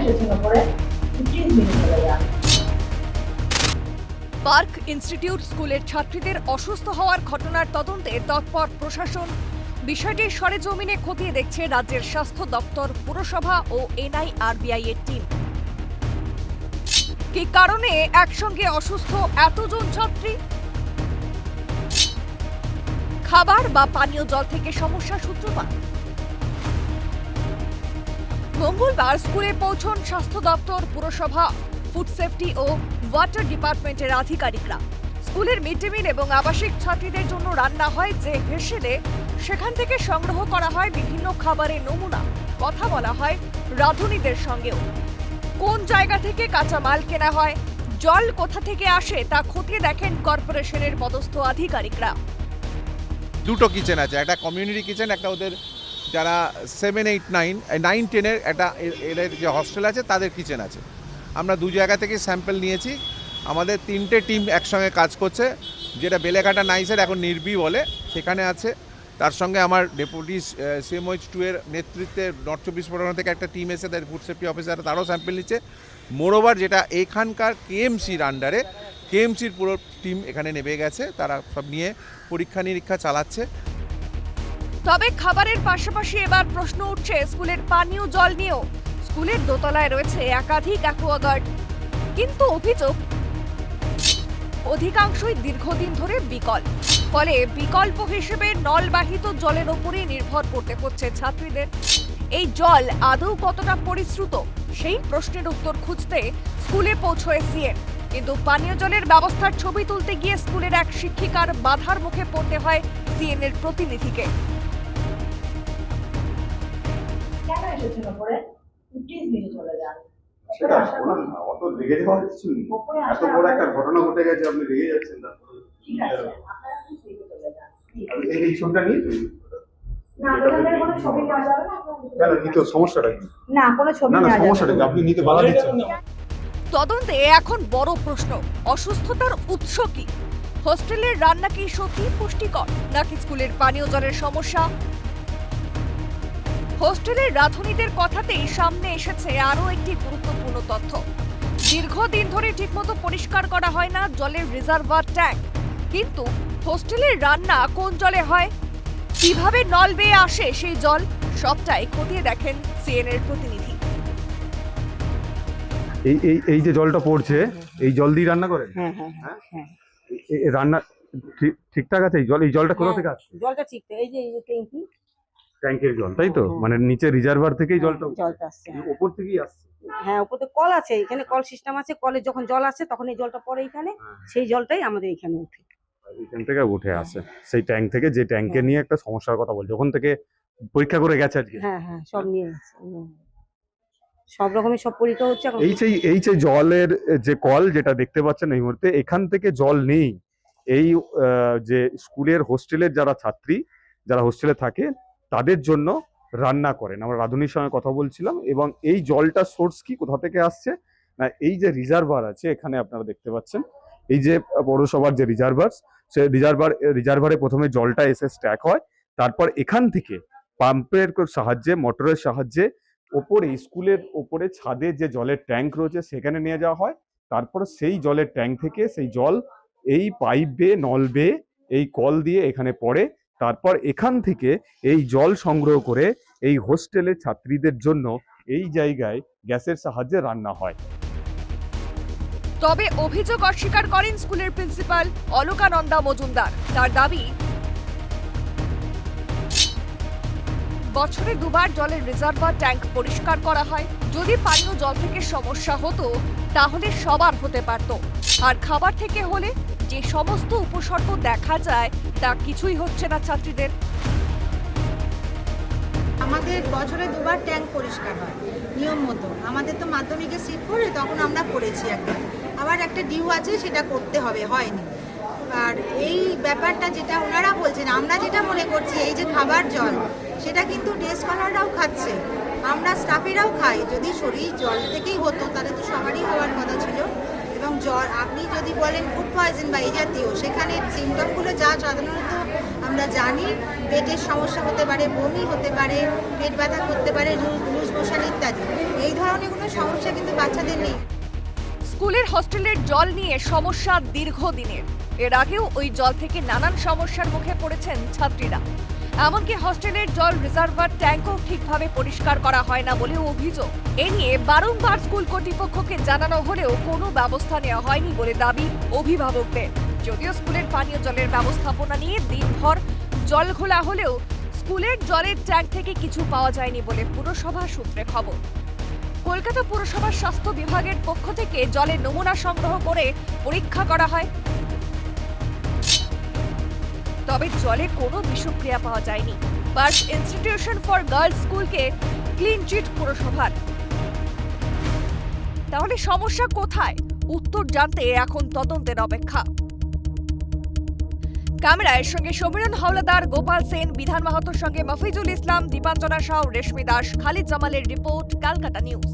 এসেছেন ওপরে 15 মিনিট চলে যান। পার্ক ইনস্টিটিউট স্কুলের ছাত্রীদের অসুস্থ হওয়ার ঘটনার তদন্তে তৎপর প্রশাসন। বিষয়টি সরেজমিনে খতিয়ে দেখছে রাজ্যের স্বাস্থ্য দপ্তর, পুরসভা ও NIRBI এর টিম। কি কারণে একসঙ্গে অসুস্থ এতজন ছাত্রী? খাবার বা পানীয় জল থেকে সমস্যা সূত্রপাত। মঙ্গলবার স্কুলে পৌঁছন স্বাস্থ্য দপ্তর, পুরসভা, ফুড সেফটি ও ওয়াটার ডিপার্টমেন্টের আধিকারিকরা। স্কুলের মিড ডে মিল এবং আবাসিক ছাত্রীদের জন্য রান্না হয় যে হেসেলে, সেখান থেকে সংগ্রহ করা হয় বিভিন্ন খাবারের নমুনা। কথা বলা হয় রাঁধুনিদের সঙ্গেও। কোন জায়গা থেকে কাঁচা মাল কেনা হয়, জল কোথা থেকে আসে তা খতিয়ে দেখেন কর্পোরেশনের পদস্থ আধিকারিকরা। দুটো কিচেন আছে, একটা কমিউনিটি কিচেন, একটা ওদের যারা 7, 8, 9, 9, 10-এর একটা এদের যে হস্টেল আছে তাদের কিচেন আছে। আমরা দু জায়গা থেকে স্যাম্পল নিয়েছি। আমাদের 3টে টিম একসঙ্গে কাজ করছে, যেটা বেলেঘাটা নাইসের এখন নির্বি বলে সেখানে আছে। তার সঙ্গে আমার ডেপুটি CMOH2 এর নেতৃত্বে নর্থ 24 পরগনা থেকে একটা টিম এসে তাদের ফুড সেফটি অফিসার তারাও স্যাম্পল নিচ্ছে। মোরওভার যেটা এখানকার KMCর আন্ডারে, KMCর পুরো টিম এখানে নেমে গেছে, তারা সব নিয়ে পরীক্ষা নিরীক্ষা চালাচ্ছে। তবে খাবারের পাশাপাশি এবার প্রশ্ন উঠছে স্কুলের পানীয় জল নিয়েও। স্কুলের দোতলায় রয়েছে একাধিক অ্যাকোয়াগার্ড, কিন্তু অভিযোগ অধিকাংশই দীর্ঘদিন ধরে বিকল। ফলে বিকল্প হিসেবে নলবাহিত জলের ওপরই নির্ভর করতে হচ্ছে ছাত্রীদের। এই জল আদৌ কতটা পরিশ্রুত, সেই প্রশ্নের উত্তর খুঁজতে স্কুলে পৌঁছয় সিএম। কিন্তু পানীয় জলের ব্যবস্থার ছবি তুলতে গিয়ে স্কুলের এক শিক্ষিকার বাধার মুখে পড়তে হয় সিএম এর প্রতিনিধিকে। কেন এসেছেন ওপরে 15 মিনিট চলে যান। সেটা বলুন না, অত রেগে যাওয়ার কিছু নেই। এত বড় একটা ঘটনা ঘটে গেছে, আপনি রেগে যাচ্ছেন না। ঠিক আছে, আপনারা একটু সেভে চলে যান। এই ছবিটা নিয়ে না, আপনাদের কোনো ছবি নেওয়া যাবে না। কেন নিতে সমস্যাটা কি? না, কোনো ছবি না না, নেওয়া যাবে সমস্যাটা কি? আপনি নিতে বাধা দিচ্ছেন। তদন্তে এখন বড় প্রশ্ন, অসুস্থতার উৎস কি? হোস্টেলের রান্না কি সত্যি পুষ্টিকর, নাকি স্কুলের পানীয় জলের সমস্যা? হোস্টেলের রাঁধুনিদের কথাতেই সামনে এসেছে আরও একটি গুরুত্বপূর্ণ তথ্য। দীর্ঘদিন ধরে ঠিকমতো পরিষ্কার করা হয় না জলের রিজার্ভার ট্যাঙ্ক। কিন্তু হোস্টেলের রান্না কোন জলে হয়, কিভাবে নল বেয়ে আসে সেই জল, সবটাই খতিয়ে দেখেন সিএন এর প্রতিনিধি। এই এই এই যে জলটা পড়ছে, এই জল দিয়ে রান্না করেন? হ্যাঁ হ্যাঁ হ্যাঁ রান্না ঠিকঠাক আছে? এই জলটা কোথা থেকে আসছে? জলটা ঠিক, এই যে ট্যাঙ্কি, ট্যাঙ্কের জল, তাই তো? মানে নিচে রিজার্ভার থেকেই জলটা আসছে। উপর থেকেই আসছে? হ্যাঁ, উপরে কল আছে, এখানে কল সিস্টেম আছে। কলে যখন জল আসে তখন এই জলটা পড়ে এখানে, সেই জলটাই আমাদের এখানে উঠে। এখান থেকে উঠে আসে সেই ট্যাঙ্ক থেকে, যে ট্যাঙ্কে নিয়ে একটা সমস্যার কথা বলছে, ওখান থেকে পরীক্ষা করে গেছে আজকে? হ্যাঁ হ্যাঁ, সব নিয়ে গেছে, সব রকমের সব পরীক্ষা হচ্ছে এখন। এই যে জলের যে কল যেটা দেখতে পাচ্ছেন এই মুহূর্তে, এখান থেকে জল নেই। এই যে স্কুলের হোস্টেলের যারা ছাত্রী, যারা হোস্টেলে থাকে, তাদের জন্য রান্না করেন। আমরা রাঁধুনির সঙ্গে কথা বলছিলাম, এবং এই জলটা সোর্স কি, কোথা থেকে আসছে না, এই যে রিজার্ভার আছে এখানে আপনারা দেখতে পাচ্ছেন, এই যে পৌরসভার যে রিজার্ভার, সে রিজার্ভারে প্রথমে জলটা এসে স্ট্যাক হয়, তারপর এখান থেকে পাম্পের সাহায্যে, মোটরের সাহায্যে ওপরে স্কুলের ওপরে ছাদে যে জলের ট্যাঙ্ক রয়েছে সেখানে নিয়ে যাওয়া হয়। তারপর সেই জলের ট্যাঙ্ক থেকে সেই জল এই পাইপ বেয়ে, নল বেয়ে, এই কল দিয়ে এখানে পড়ে। তারপর এখান থেকে এই জল সংগ্রহ করে এই হোস্টেলের ছাত্রীদের জন্য এই জায়গায় গ্যাসের সাহায্যে রান্না হয়। তবে অভিযোগ অস্বীকার করেন স্কুলের প্রিন্সিপাল অলকানন্দা মজুমদার। তার দাবি, বছরে দুবার জলের রিজার্ভার ট্যাঙ্ক পরিষ্কার করা হয়। যদি পানীয় জল থেকে সমস্যা হতো তাহলে সবার হতে পারত, আর খাবার থেকে হলে যে সমস্ত উপসর্গ দেখা যায় তা কিছুই হচ্ছে না ছাত্রীদের। আমাদের বছরে দুবার ট্যাঙ্ক পরিষ্কার হয় নিয়ম মতো। আমাদের তো মাধ্যমিকে সিট করে তখন আমরা করেছি একবার, আবার একটা ডিউ আছে সেটা করতে হবে, হয়নি। আর এই ব্যাপারটা যেটা ওনারা বলছেন, আমরা যেটা মনে করছি এই যে খাবার জল, সেটা কিন্তু ডে স্কলাররাও খাচ্ছে, আমরা স্টাফেরাও খাই। যদি শরীর জল থেকেই হতো তাহলে তো সবারই হওয়ার কথা ছিল। এবং জ্বর, আপনি যদি বলেন ফুড পয়জন বা এই জাতীয়, সেখানে সিমটমগুলো যা সাধারণত আমরা জানি পেটের সমস্যা হতে পারে, বমি হতে পারে, পেট ব্যথা করতে পারে, লুজ মোশন ইত্যাদি। এই ধরনের কোনো সমস্যা কিন্তু বাচ্চাদের নেই। স্কুলের হস্টেলের জল নিয়ে সমস্যা দীর্ঘদিনের। এর আগেও ওই জল থেকে নানান সমস্যার মুখে পড়েছেন ছাত্রীরা। এমনকি হস্টেলের জল রিজার্ভার ট্যাঙ্কও ঠিকভাবে পরিষ্কার করা হয় না বলেও অভিযোগ। এ নিয়ে বারংবার স্কুল কর্তৃপক্ষকে জানানো হলেও কোনো ব্যবস্থা নেওয়া হয়নি বলে দাবি অভিভাবকদের। যদিও স্কুলের পানীয় জলের ব্যবস্থাপনা নিয়ে দিনভর জল ঘোলা হলেও স্কুলের জলের ট্যাঙ্ক থেকে কিছু পাওয়া যায়নি বলে পুরসভা সূত্রে খবর। কলকাতা পুরসভার স্বাস্থ্য বিভাগের পক্ষ থেকে জলের নমুনা সংগ্রহ করে পরীক্ষা করা হয়, তবে জলে কোনো বিষক্রিয়া পাওয়া যায়নি। বার্স ইনস্টিটিউশন ফর গার্লস স্কুলকে ক্লিন চিট পুরসভার। তাহলে সমস্যা কোথায়? উত্তর জানতে এখন তদন্তের অপেক্ষা। ক্যামেরায় সঙ্গে সমীরণ হাওলাদার, গোপাল সেন, বিধান মাহাতোর সঙ্গে মফিজুল ইসলাম, দীপাঞ্জনা সাউ, রেশমি দাস, খালিদ জামালের রিপোর্ট, ক্যালকাটা নিউজ।